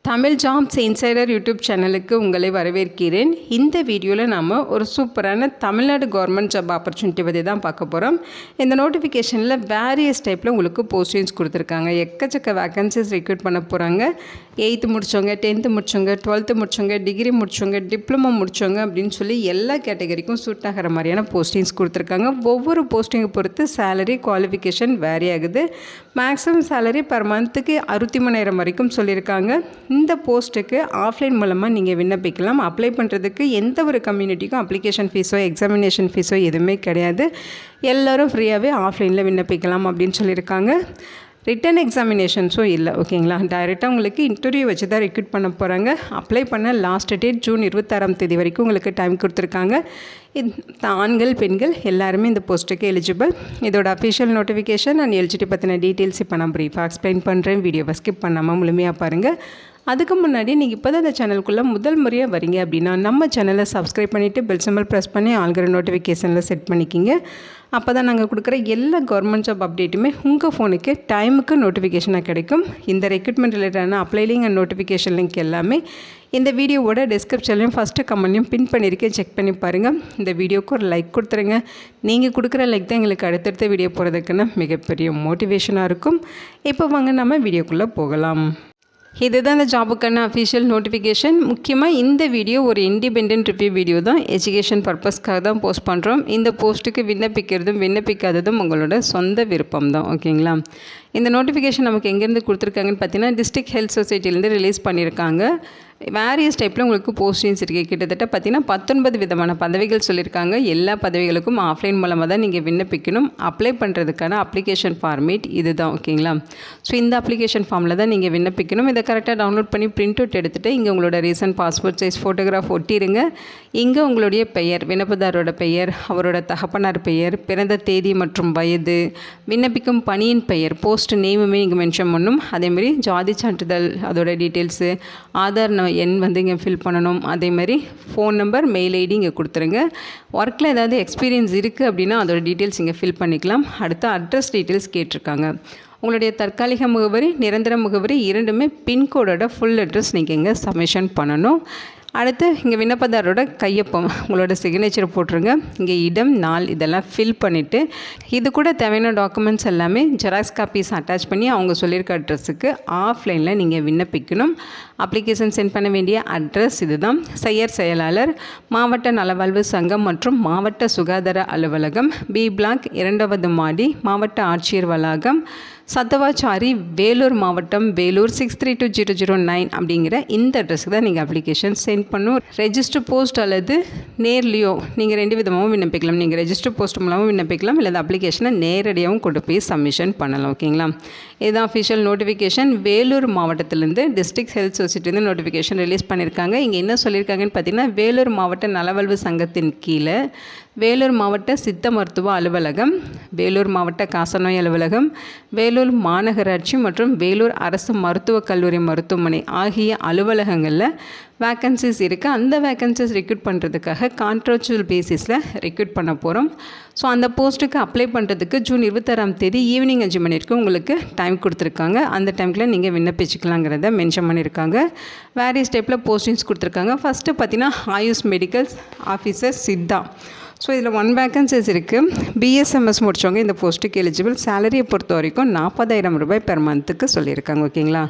Tamil jobs insider YouTube சேனலுக்கு உங்களை வரவேற்கிறேன். இந்த வீடியோவில் நம்ம ஒரு சூப்பரான தமிழ்நாடு கவர்மெண்ட் ஜாப் ஆப்பர்ச்சுனிட்டி பற்றி தான் பார்க்க போகிறோம். இந்த நோட்டிஃபிகேஷனில் வேரியஸ் டைப்பில் உங்களுக்கு போஸ்டிங்ஸ் கொடுத்துருக்காங்க. எக்கச்சக்க வேக்கன்சிஸ் ரெக்ரூட் பண்ண போகிறாங்க. 8th முடித்தவங்க, 10th முடித்தவங்க, 12th முடித்தவங்க, டிகிரி முடித்தவங்க, டிப்ளமோ முடித்தவங்க அப்படின்னு சொல்லி எல்லா கேட்டகரிக்கும் சூட் ஆகிற மாதிரியான போஸ்டிங்ஸ் கொடுத்துருக்காங்க. ஒவ்வொரு போஸ்டிங்கை பொறுத்து சேலரி குவாலிஃபிகேஷன் வேரி ஆகுது. மேக்ஸிமம் சேலரி பர் மந்த்துக்கு 63,000 வரைக்கும் சொல்லியிருக்காங்க. இந்த போஸ்ட்டுக்கு ஆஃப்லைன் மூலமாக நீங்கள் விண்ணப்பிக்கலாம். அப்ளை பண்ணுறதுக்கு எந்த ஒரு கம்யூனிட்டிக்கும் அப்ளிகேஷன் ஃபீஸோ எக்ஸாமினேஷன் ஃபீஸோ எதுவுமே கிடையாது. எல்லோரும் ஃப்ரீயாகவே ஆஃப்லைனில் விண்ணப்பிக்கலாம் அப்படின்னு சொல்லியிருக்காங்க. ரிட்டன் எக்ஸாமினேஷன்ஸும் இல்லை. ஓகேங்களா, டைரெக்டாக உங்களுக்கு இன்டர்வியூ வச்சு தான் ரெக்ரூட் பண்ண போகிறாங்க. அப்ளை பண்ண லாஸ்ட் டேட் ஜூன் 26 வரைக்கும் உங்களுக்கு டைம் கொடுத்துருக்காங்க. ஆண்கள் பெண்கள் எல்லாருமே இந்த போஸ்ட்டுக்கு எலிஜிபிள். இதோட அஃபிஷியல் நோட்டிஃபிகேஷன் அண்ட் எலிஜிபிலிட்டி பற்றின டீட்டெயில்ஸ் இப்போ நான் ப்ரீஃபாக எக்ஸ்பிளைன் பண்ணுறேன். வீடியோவை ஸ்கிப் பண்ணாமல் முழுமையாக பாருங்கள். அதுக்கு முன்னாடி நீங்கள் இப்போ தான் இந்த சேனலுக்குள்ளே முதல் முறையாக வரீங்க அப்படின்னா நம்ம சேனலை சப்ஸ்கிரைப் பண்ணிவிட்டு பெல் சிம்பல் ப்ரெஸ் பண்ணி ஆல்கிற நோட்டிஃபிகேஷனில் செட் பண்ணிக்கிங்க. அப்போ தான் நாங்கள் கொடுக்குற எல்லா கவர்மெண்ட் ஜாப் அப்டேட்டுமே உங்கள் ஃபோனுக்கு டைமுக்கு நோட்டிஃபிகேஷனாக கிடைக்கும். இந்த ரெக்ரூட்மெண்ட் ரிலேட்டடான apply link and notification link எல்லாமே இந்த வீடியோவோட டிஸ்கிரிப்ஷன்லையும் ஃபஸ்ட்டு கமெண்ட்லையும் பின் பண்ணியிருக்கேன். செக் பண்ணி பாருங்கள். இந்த வீடியோவுக்கு ஒரு லைக் கொடுத்துருங்க. நீங்கள் கொடுக்குற லைக் தான் எங்களுக்கு அடுத்தடுத்த வீடியோ போகிறதுக்குன்னு மிகப்பெரிய மோட்டிவேஷனாக இருக்கும். இப்போ வாங்க நம்ம வீடியோக்குள்ளே போகலாம். இதுதான் இந்த ஜாபுக்கான அஃபிஷியல் நோட்டிஃபிகேஷன். முக்கியமாக இந்த வீடியோ ஒரு இண்டிபெண்டன்ட் ரிவ்யூ வீடியோ தான். எஜுகேஷன் பர்பஸ்க்காக தான் போஸ்ட் பண்ணுறோம். இந்த போஸ்ட்டுக்கு விண்ணப்பிக்கிறதும் விண்ணப்பிக்காததும் உங்களோட சொந்த விருப்பம் தான். ஓகேங்களா, இந்த நோட்டிஃபிகேஷன் நமக்கு எங்கேருந்து கொடுத்துருக்காங்கன்னு பார்த்தீங்கன்னா டிஸ்ட்ரிக்ட் ஹெல்த் சொசைட்டிலேருந்து ரிலீஸ் பண்ணியிருக்காங்க. வேரியஸ் டைப்பில் உங்களுக்கு போஸ்டிங்ஸ் இருக்குது. கிட்டத்தட்ட பார்த்திங்கன்னா 19 விதமான பதவிகள் சொல்லியிருக்காங்க. எல்லா பதவிகளுக்கும் ஆஃப்லைன் மூலமாக தான் நீங்கள் விண்ணப்பிக்கணும். அப்ளை பண்ணுறதுக்கான அப்ளிகேஷன் ஃபார்மேட் இது தான். ஓகேங்களா, ஸோ இந்த அப்ளிகேஷன் ஃபார்மில் தான் நீங்கள் விண்ணப்பிக்கணும். இதை கரெக்டாக டவுன்லோட் பண்ணி பிரிண்ட் அவுட் எடுத்துகிட்டு இங்கே உங்களோட ரீசன்ட் பாஸ்போர்ட் சைஸ் ஃபோட்டோகிராஃப் ஒட்டிடுங்க. இங்கே உங்களுடைய பெயர், விண்ணப்பதாரோட பெயர், அவரோட தகப்பனார் பெயர், பிறந்த தேதி மற்றும் வயது, விண்ணப்பிக்கும் பணியின் பெயர், போஸ்ட் நேமுமே இங்கே மென்ஷன் பண்ணணும். அதேமாதிரி ஜாதி சான்றிதழ் அதோட டீட்டெயில்ஸு, ஆதார் எண் வந்து இங்கே ஃபில் பண்ணணும். அதேமாதிரி ஃபோன் நம்பர், மெயில் ஐடி இங்கே கொடுத்துருங்க. ஒர்க்கில் ஏதாவது எக்ஸ்பீரியன்ஸ் இருக்குது அப்படின்னா அதோட டீட்டெயில்ஸ் இங்கே ஃபில் பண்ணிக்கலாம். அடுத்து அட்ரஸ் டீட்டெயில்ஸ் கேட்டிருக்காங்க. உங்களுடைய தற்காலிக முகவரி, நிரந்தர முகவரி இரண்டுமே பின்கோடோட ஃபுல் அட்ரஸ் நீங்கள் இங்கே சப்மிஷன் பண்ணணும். அடுத்து இங்கே விண்ணப்பதாரோட கையொப்பம், உங்களோட சிக்னேச்சர் போட்டுருங்க. இங்கே இடம், நாள் இதெல்லாம் ஃபில் பண்ணிவிட்டு இது கூட தேவையான டாக்குமெண்ட்ஸ் எல்லாமே ஜெராக்ஸ் காப்பீஸ் அட்டாச் பண்ணி அவங்க சொல்லியிருக்க அட்ரஸுக்கு ஆஃப்லைனில் நீங்கள் விண்ணப்பிக்கணும். அப்ளிகேஷன் சென்ட் பண்ண வேண்டிய அட்ரஸ் இதுதான். செயலாளர், மாவட்ட நலவாழ்வு சங்கம் மற்றும் மாவட்ட சுகாதார அலுவலகம், பி பிளாக், 2வது மாடி, மாவட்ட ஆட்சியர் வளாகம், சத்தவாச்சாரி, வேலூர் மாவட்டம், வேலூர் 632009 அப்படிங்கிற இந்த அட்ரஸுக்கு தான் நீங்கள் அப்ளிகேஷன் சென்ட் பண்ணும். ரெஜிஸ்டர் போஸ்ட் அல்லது நேர்லேயோ நீங்கள் 2 விதமாகவும் விண்ணப்பிக்கலாம். நீங்கள் ரெஜிஸ்டர் போஸ்ட் மூலமாக விண்ணப்பிக்கலாம், இல்லை அப்ளிகேஷனை நேரடியாகவும் கொண்டு போய் சப்மிஷன் பண்ணலாம். ஓகேங்களா, இதுதான் அஃபிஷியல் நோட்டிஃபிகேஷன். வேலூர் மாவட்டத்திலேருந்து டிஸ்ட்ரிக்ட் ஹெல்த் சொசைட்டிலேருந்து நோட்டிஃபிகேஷன் ரிலீஸ் பண்ணியிருக்காங்க. இங்கே என்ன சொல்லியிருக்காங்கன்னு பார்த்தீங்கன்னா, வேலூர் மாவட்ட நலவாழ்வு சங்கத்தின் கீழே வேலூர் மாவட்ட சித்த மருத்துவ அலுவலகம், வேலூர் மாவட்ட காசநோய் அலுவலகம், வேலூர் மாநகராட்சி மற்றும் வேலூர் அரசு மருத்துவக் கல்லூரி மருத்துவமனை ஆகிய அலுவலகங்களில் வேக்கன்சிஸ் இருக்குது. அந்த வேக்கன்சிஸ் ரெக்ரூட் பண்ணுறதுக்காக கான்ட்ராக்சுவல் பேசிஸில் ரெக்ரூட் பண்ண போகிறோம். ஸோ அந்த போஸ்ட்டுக்கு அப்ளை பண்ணுறதுக்கு ஜூன் 26 ஈவினிங் 5 மணி வரைக்கும் உங்களுக்கு டைம் கொடுத்துருக்காங்க. அந்த டைமில் நீங்கள் விண்ணப்பிச்சுக்கலாங்கிறத மென்ஷன் பண்ணியிருக்காங்க. வேரியஸ் டைப்பில் போஸ்டிங்ஸ் கொடுத்துருக்காங்க. ஃபஸ்ட்டு பார்த்தீங்கன்னா AYUSH medicals officer Siddha. So இதில் 1 வேக்கன்சிஸ் இருக்குது. பிஎஸ்எம்எஸ் முடித்தவங்க இந்த போஸ்ட்டுக்கு எலிஜிபிள். சேலரியை பொறுத்த வரைக்கும் 40,000 ரூபாய் பெர் மந்த்துக்கு சொல்லியிருக்காங்க. ஓகேங்களா,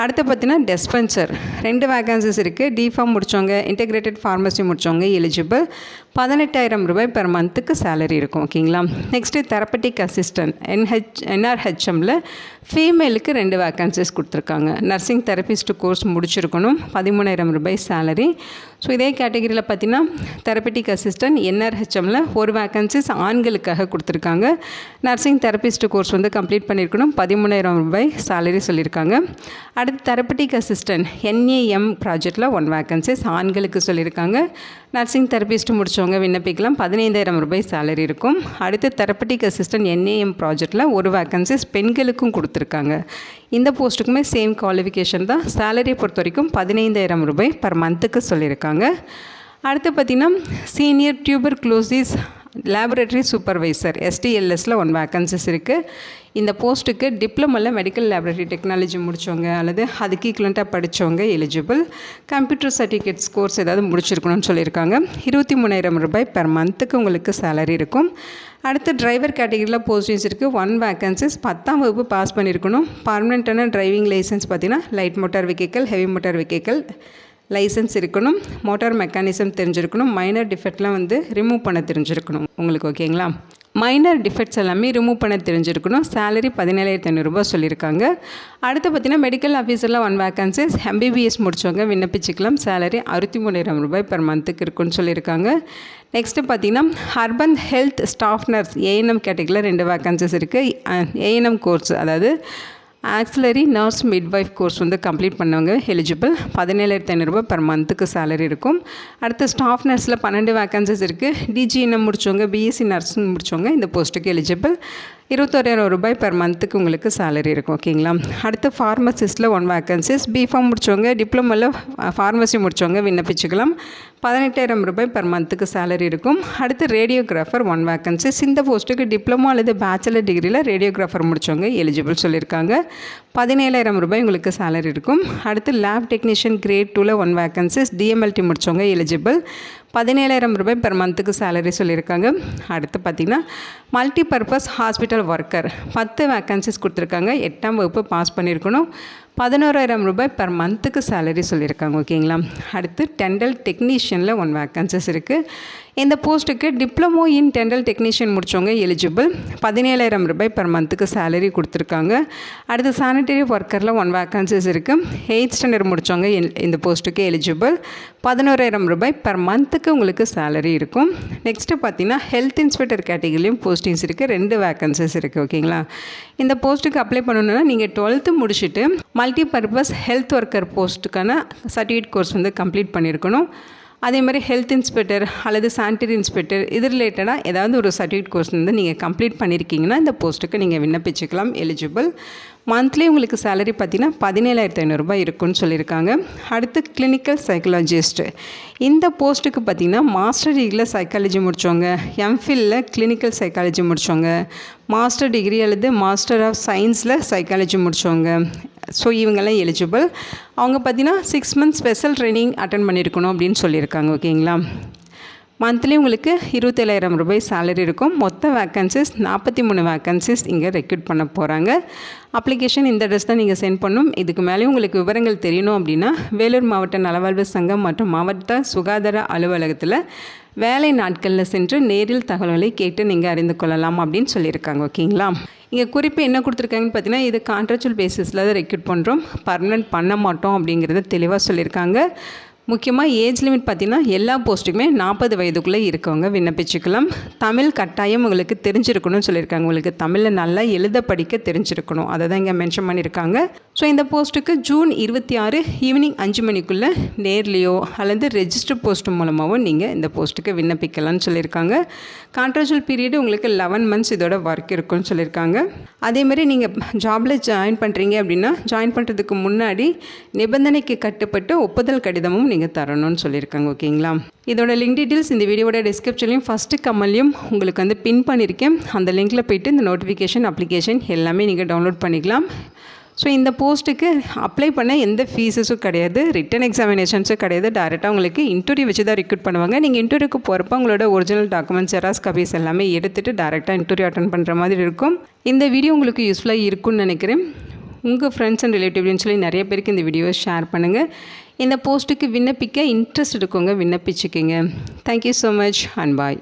அடுத்து பார்த்தீங்கன்னா டிஸ்பென்சர் 2 வேக்கன்சிஸ் இருக்குது. டிஃபார்ம் முடித்தவங்க, இன்டெகிரேட்டட் ஃபார்மசி முடித்தவங்க எலிஜிபிள். 18,000 ரூபாய் பெர் மந்த்துக்கு சேலரி இருக்கும். ஓகேங்களா, நெக்ஸ்ட்டு தெரப்பட்டிக் அசிஸ்டன்ட் என்ஆர்ஹெச்எம்மில் ஃபீமேலுக்கு 2 வேக்கன்சிஸ் கொடுத்துருக்காங்க. நர்சிங் தெரபிஸ்ட் கோர்ஸ் முடிச்சிருக்கணும். 13,000 ரூபாய் சேலரி. ஸோ இதே கேட்டகரியில் பார்த்தீங்கன்னா தெரப்பட்டிக் அசிஸ்டன்ட் என்ஆர்ஹெச்எம்மில் 1 வேக்கன்சிஸ் ஆண்களுக்காக கொடுத்துருக்காங்க. நர்சிங் தெரபிஸ்ட் கோர்ஸ் வந்து கம்ப்ளீட் பண்ணியிருக்கணும். 13,000 ரூபாய் சேலரி சொல்லியிருக்காங்க. அடுத்து தெரப்பட்டிக் அசிஸ்டன்ட் என்ஏஎம் ப்ராஜெக்டில் 1 வேக்கன்சிஸ் ஆண்களுக்கு சொல்லியிருக்காங்க. நர்சிங் தெரபிஸ்ட் முடித்தவங்க விண்ணப்பிக்கலாம். 15,000 ரூபாய் சேலரி இருக்கும். அடுத்து தெரப்பட்டிக் அசிஸ்டன்ட் என்ஏஎம் ப்ராஜெக்டில் 1 வேக்கன்சிஸ் பெண்களுக்கும் கொடுத்துருக்காங்க. இந்த போஸ்ட்டுக்குமே சேம் குவாலிஃபிகேஷன் தான். சேலரியை பொறுத்த வரைக்கும் 15,000 ரூபாய் பர் மந்த்துக்கு சொல்லியிருக்காங்க. அடுத்து பார்த்திங்கன்னா சீனியர் டியூபர்குலோசிஸ் லேபரேட்டரி சூப்பர்வைசர் STLSல 1 வேக்கன்சிஸ் இருக்குது. இந்த போஸ்ட்டுக்கு டிப்ளமோவில் மெடிக்கல் லேபரேட்டரி டெக்னாலஜி முடித்தவங்க அல்லது அதுக்கு ஈக்குவலண்ட்டாக படித்தவங்க எலிஜிபிள். கம்ப்யூட்டர் சர்டிஃபிகேட்ஸ் கோர்ஸ் ஏதாவது முடிச்சிருக்கணும்னு சொல்லியிருக்காங்க. 23,000 ரூபாய் பெர் மந்த்துக்கு உங்களுக்கு சேலரி இருக்கும். அடுத்து டிரைவர் கேட்டகரியில் போஸ்டிங்ஸ் இருக்குது. 1 வேக்கன்சிஸ். 10ஆம் வகுப்பு பாஸ் பண்ணியிருக்கணும். பர்மனெண்ட்டான டிரைவிங் லைசன்ஸ் பார்த்தீங்கன்னா light motor vehicle, heavy motor vehicle licence இருக்கணும். மோட்டார் மெக்கானிசம் தெரிஞ்சிருக்கணும். மைனர் டிஃபெக்ட்லாம் ரிமூவ் பண்ண தெரிஞ்சிருக்கணும் உங்களுக்கு. ஓகேங்களா? மைனர் டிஃபெக்ட்ஸ் எல்லாமே ரிமூவ் பண்ண தெரிஞ்சிருக்கணும். சேலரி 17,500 ரூபாய் சொல்லியிருக்காங்க. அடுத்து பார்த்தீங்கன்னா மெடிக்கல் ஆஃபீஸரில் 1 வேக்கன்சிஸ். MBBS முடித்தவங்க விண்ணப்பிச்சிக்கலாம். சேலரி 63,000 ரூபாய் பெர் மந்த்துக்கு இருக்குன்னு சொல்லியிருக்காங்க. நெக்ஸ்ட்டு பார்த்தீங்கன்னா urban health staff nurse ANM கேட்டகரியில் 2 வேக்கன்சிஸ் இருக்குது. ANM கோர்ஸ் அதாவது auxiliary nurse midwife course complete பண்ணவங்க எலிஜிபிள். 17,500 ரூபாய் பெர் மந்த்துக்கு சேலரி இருக்கும். அடுத்து ஸ்டாஃப் நர்ஸில் 12 வேக்கன்சிஸ் இருக்குது. DGNM முடித்தவங்க, BSc நர்ஸிங் முடித்தவங்க இந்த போஸ்ட்டுக்கு எலிஜிபிள். 21,000 ரூபாய் பெர் மந்த்துக்கு உங்களுக்கு சேலரி இருக்கும். ஓகேங்களா? அடுத்து ஃபார்மசிஸ்ட்டில் 1 வேக்கன்சிஸ். B.Pharm முடித்தவங்க, டிப்ளமோவில் ஃபார்மசி முடித்தவங்க விண்ணப்பிச்சுக்கலாம். 18,000 ரூபாய் பெர் மந்த்துக்கு சேலரி இருக்கும். அடுத்து ரேடியோகிராஃபர் 1 வேக்கன்சிஸ். இந்த போஸ்ட்டுக்கு டிப்ளமோ அல்லது பேச்சுலர் டிகிரியில் ரேடியோகிராஃபர் முடித்தவங்க எலிஜிபிள் சொல்லியிருக்காங்க. 17,000 ரூபாய் உங்களுக்கு சேலரி இருக்கும். அடுத்து லேப் டெக்னீஷியன் கிரேட் 2ல் 1 வேக்கன்சிஸ். DMLT முடித்தவங்க எலிஜிபிள். 17,000 ரூபாய் பெர் மந்த்துக்கு சேலரி சொல்லியிருக்காங்க. அடுத்து பார்த்திங்கன்னா multi purpose hospital worker 10 vacancies கொடுத்துருக்காங்க. 8ஆம் வகுப்பு பாஸ் பண்ணியிருக்கணும். 11,000 ரூபாய் பெர் மந்த்துக்கு சேலரி சொல்லியிருக்காங்க. ஓகேங்களா? அடுத்து டென்டல் டெக்னீஷியனில் 1 வேக்கன்சிஸ் இருக்குது. இந்த போஸ்ட்டுக்கு டிப்ளமோ இன் டென்டல் டெக்னீஷியன் முடித்தவங்க எலிஜிபிள். 17,000 ரூபாய் பெர் மந்த்துக்கு சேலரி கொடுத்துருக்காங்க. அடுத்து சானிட்டரி ஒர்க்கரில் 1 வேக்கன்சிஸ் இருக்குது. 8th ஸ்டாண்டர்ட் முடித்தவங்க இந்த போஸ்ட்டுக்கு எலிஜிபிள். 11,000 ரூபாய் பெர் மந்த்துக்கு உங்களுக்கு சேலரி இருக்கும். நெக்ஸ்ட்டு பார்த்தீங்கன்னா ஹெல்த் இன்ஸ்பெக்டர் கேட்டகரிலையும் போஸ்டிங்ஸ் இருக்குது. 2 வேக்கன்சிஸ் இருக்குது. ஓகேங்களா? இந்த போஸ்ட்டுக்கு அப்ளை பண்ணணுன்னா நீங்கள் 12th முடிச்சுட்டு மல்டி பர்பஸ் ஹெல்த் ஒர்க்கர் போஸ்ட்டுக்கான சர்டிஃபிகேட் கோர்ஸ் கம்ப்ளீட் பண்ணியிருக்கணும். அதே மாதிரி ஹெல்த் இன்ஸ்பெக்டர் அல்லது சானிட்டரி இன்ஸ்பெக்டர் இது ரிலேட்டடாக ஏதாவது ஒரு சர்டிஃபிகேட் கோர்ஸ் நீங்கள் கம்ப்ளீட் பண்ணியிருக்கீங்கன்னா இந்த போஸ்ட்டுக்கு நீங்கள் விண்ணப்பிச்சுக்கலாம். எலிஜிபிள். மந்த்லி உங்களுக்கு சேலரி பார்த்தீங்கன்னா 17,500 ரூபாய் இருக்குன்னு சொல்லியிருக்காங்க. அடுத்து கிளினிக்கல் சைக்காலஜிஸ்ட் இந்த போஸ்ட்டுக்கு பார்த்தீங்கன்னா மாஸ்டர் டிகிரியில் சைக்காலஜி முடித்தவங்க, MPhilல கிளினிக்கல் சைக்காலஜி முடித்தவங்க, மாஸ்டர் டிகிரி அல்லது மாஸ்டர் ஆஃப் சயின்ஸில் சைக்காலஜி முடித்தவங்க, ஸோ இவங்கெல்லாம் எலிஜிபிள். அவங்க பார்த்தீங்கன்னா 6 months ஸ்பெஷல் ட்ரைனிங் அட்டன் பண்ணியிருக்கணும் அப்படின்னு சொல்லியிருக்காங்க. ஓகேங்களா? மந்த்லி உங்களுக்கு 27,000 ரூபாய் சேலரி இருக்கும். மொத்த வேக்கன்சிஸ் 43 வேக்கன்சிஸ் இங்கே ரெக்ரூட் பண்ண போகிறாங்க. அப்ளிகேஷன் இந்த அட்ரஸ் தான் நீங்கள் சென்ட் பண்ணணும். இதுக்கு மேலேயும் உங்களுக்கு விவரங்கள் தெரியணும் அப்படின்னா வேலூர் மாவட்ட நலவாழ்வு சங்கம் மற்றும் மாவட்ட சுகாதார அலுவலகத்தில் வேலை நாட்களில் சென்று நேரில் தகவல்களை கேட்டு நீங்கள் அறிந்து கொள்ளலாம் அப்படின்னு சொல்லியிருக்காங்க. ஓகேங்களா? இங்கே குறிப்பு என்ன கொடுத்துருக்காங்கன்னு பார்த்தீங்கன்னா இது கான்ட்ராக்சுவல் பேசிஸில் தான் ரெக்ரூட் பண்ணுறோம், பர்மனெண்ட் பண்ண மாட்டோம் அப்படிங்கிறத தெளிவாக சொல்லியிருக்காங்க. முக்கியமாக ஏஜ் லிமிட் பார்த்திங்கன்னா எல்லா போஸ்ட்டுக்குமே 40 வயதுக்குள்ளே இருக்கவங்க விண்ணப்பிச்சுக்கலாம். தமிழ் கட்டாயம் உங்களுக்கு தெரிஞ்சிருக்கணும்னு சொல்லியிருக்காங்க. உங்களுக்கு தமிழில் நல்லா எழுத படிக்க தெரிஞ்சிருக்கணும், அதை தான் இங்கே மென்ஷன் பண்ணியிருக்காங்க. ஸோ இந்த போஸ்ட்டுக்கு ஜூன் 26 ஈவினிங் 5 மணிக்குள்ளே நேர்லேயோ அல்லது ரெஜிஸ்டர் போஸ்ட் மூலமாகவோ நீங்கள் இந்த போஸ்ட்டுக்கு விண்ணப்பிக்கலாம்னு சொல்லியிருக்காங்க. கான்ட்ராக்சுவல் பீரியடு உங்களுக்கு 11 months இதோட ஒர்க் இருக்குன்னு சொல்லியிருக்காங்க. அதேமாதிரி நீங்கள் ஜாபில் ஜாயின் பண்ணுறீங்க அப்படின்னா ஜாயின் பண்ணுறதுக்கு முன்னாடி நிபந்தனைக்கு கட்டுப்பட்டு ஒப்புதல் கடிதமும் நீங்கள் தரணும்னு சொல்லியிருக்காங்க. ஓகேங்களா? இதோட லிங்க் டீட்டெயில்ஸ் இந்த வீடியோட டிஸ்கிரிப்ஷன்லையும் ஃபஸ்ட்டு கமெண்ட்லையும் உங்களுக்கு பின் பண்ணியிருக்கேன். அந்த லிங்க்கில் போய்ட்டு இந்த நோட்டிஃபிகேஷன் அப்ளிகேஷன் எல்லாமே நீங்கள் டவுன்லோட் பண்ணிக்கலாம். ஸோ இந்த போஸ்ட்டுக்கு அப்ளை பண்ண எந்த ஃபீஸஸும் கிடையாது, ரிட்டன் எக்ஸாமினேஷன்ஸும் கிடையாது. டேரெக்டாக உங்களுக்கு இன்டர்வியூ வச்சு தான் ரெக்ரூட் பண்ணுவாங்க. நீங்கள் இன்டர்வியூக்கு போகிறப்ப உங்களோட ஒரிஜினல் டாக்குமெண்ட்ஸ் ஜெராக்ஸ் காப்பீஸ் எல்லாமே எடுத்துகிட்டு டேரெக்டாக இன்டர்வியூ அட்டன் பண்ணுற மாதிரி இருக்கும். இந்த வீடியோ உங்களுக்கு யூஸ்ஃபுல்லாக இருக்கும்னு நினைக்கிறேன். உங்கள் ஃப்ரெண்ட்ஸ் அண்ட் ரிலேட்டிவ்னு சொல்லி நிறைய பேருக்கு இந்த வீடியோவை ஷேர் பண்ணுங்கள். இந்த போஸ்ட்டுக்கு விண்ணப்பிக்க இன்ட்ரெஸ்ட் இருக்கவங்க விண்ணப்பிச்சுக்கிங்க. Thank you so much and bye.